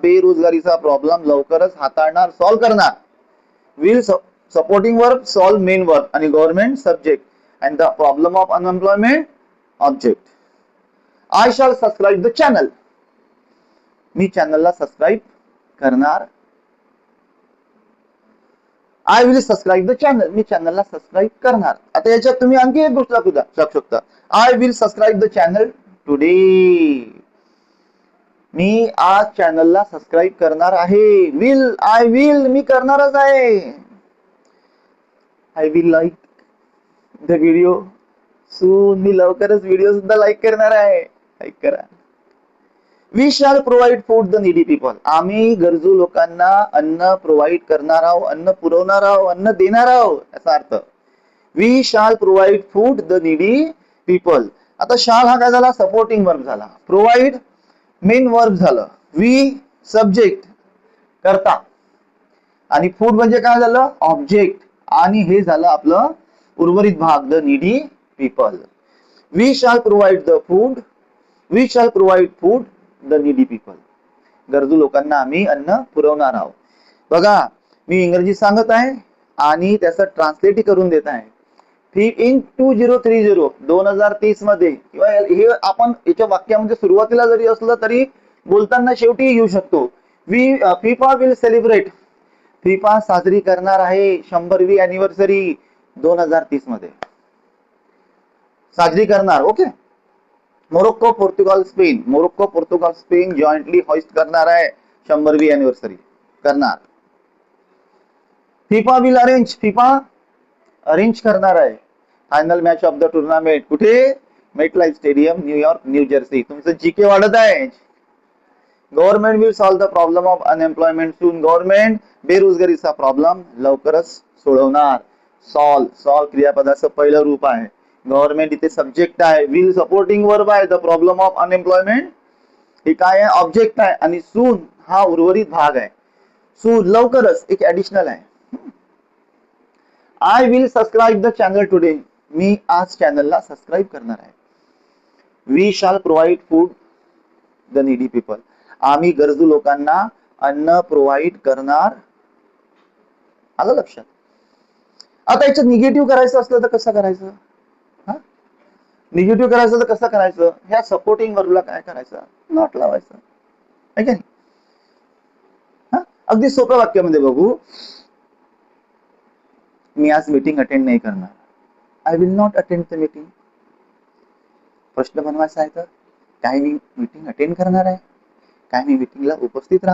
बेरोजगारीचा प्रॉब्लेम लवकरच हाताळणार, सॉल्व्ह करणार. Will supporting verb solve main verb आणि government subject and the problem of unemployment object. I shall subscribe the channel. मी चॅनलला सबस्क्राईब करणार. I will subscribe the channel. मी चॅनलला सबस्क्राईब करणार. आता याच्यात तुम्ही आणखी एक गोष्ट दाखवू शकता. I will subscribe the channel today. मी आज चॅनलला सबस्क्राईब करणार आहे. आय विल मी करणारच आहे. I will like the video soon. मी लवकरच व्हिडिओ सुद्धा लाईक करणार आहे. लाईक करा. We shall provide food the needy people. आम्ही गरजू लोकांना अन्न प्रोव्हाइड करणार आहोत, अन्न पुरवणार आहोत, अन्न देणार आहोत याचा अर्थ. We shall provide food the needy people. आता शाल हा काय झाला? सपोर्टिंग वर्ब झाला. प्रोव्हाइड मेन वर्ब झालं. वी सब्जेक्ट करता आणि फूड म्हणजे काय झालं? ऑब्जेक्ट. आणि हे झालं आपलं उर्वरित भाग the needy people. We shall provide the food. We shall provide food the needy people. गरजू लोकांना आम्ही अन्न पुरवणार आहोत. बघा मी इंग्रजी सांगत आहे आणि त्याचं ट्रान्सलेट करून देत आहे. इन 2030 मध्ये किंवा हे आपण याच्या वाक्यामध्ये सुरुवातीला जरी असलं तरी बोलताना शेवटी येऊ शकतो. FIFA will celebrate. फिफा साजरी करणार आहे 100वी अॅनिव्हर्सरी 2030 मध्ये साजरी करणार. Okay. Morocco Portugal Spain. Morocco Portugal Spain jointly host करणार आहे 100वी अॅनिव्हर्सरी करणार. FIFA will arrange. FIFA arrange करणार आहे final match of the tournament. कुठे? MetLife stadium, New York, New Jersey. तुमचं जीके वाढत आहे. Government will solve the problem of unemployment soon. Government बेरोजगारीचा प्रॉब्लेम लवकरच सोडवणार. सॉल्व्ह क्रियापदाचं पहिलं रूप आहे. गव्हर्नमेंट इथे सब्जेक्ट आहे. विल सपोर्टिंग वर्ब आहे. द प्रॉब्लेम ऑफ अनएम्प्लॉयमेंट हे काय आहे? ऑब्जेक्ट आहे. आणि सून हा उर्वरित भाग आहे. सून लवकरच एक ऍडिशनल आहे. I will subscribe the channel today. मी आज चॅनलला सबस्क्राईब करणार आहे. We shall provide food the needy people. आम्ही गरजू लोकांना अन्न प्रोव्हाइड करणार. आलं लक्षात? आता याच्यात निगेटिव्ह करायचं असलं तर कसं करायचं? निगेटिव्ह करायचं तर कसं करायचं? ह्या सपोर्टिंग वर्बला काय करायचं? नॉट लावायचं. आहे का नाही? अगदी सोप्या वाक्यामध्ये बघू. मी आज मीटिंग अटेंड नाही करणार. I will not attend the meeting. प्रश्न बनवायचा आहे तर काय मी मीटिंग अटेंड करणार आहे? काय मी मीटिंगला उपस्थित राहणार?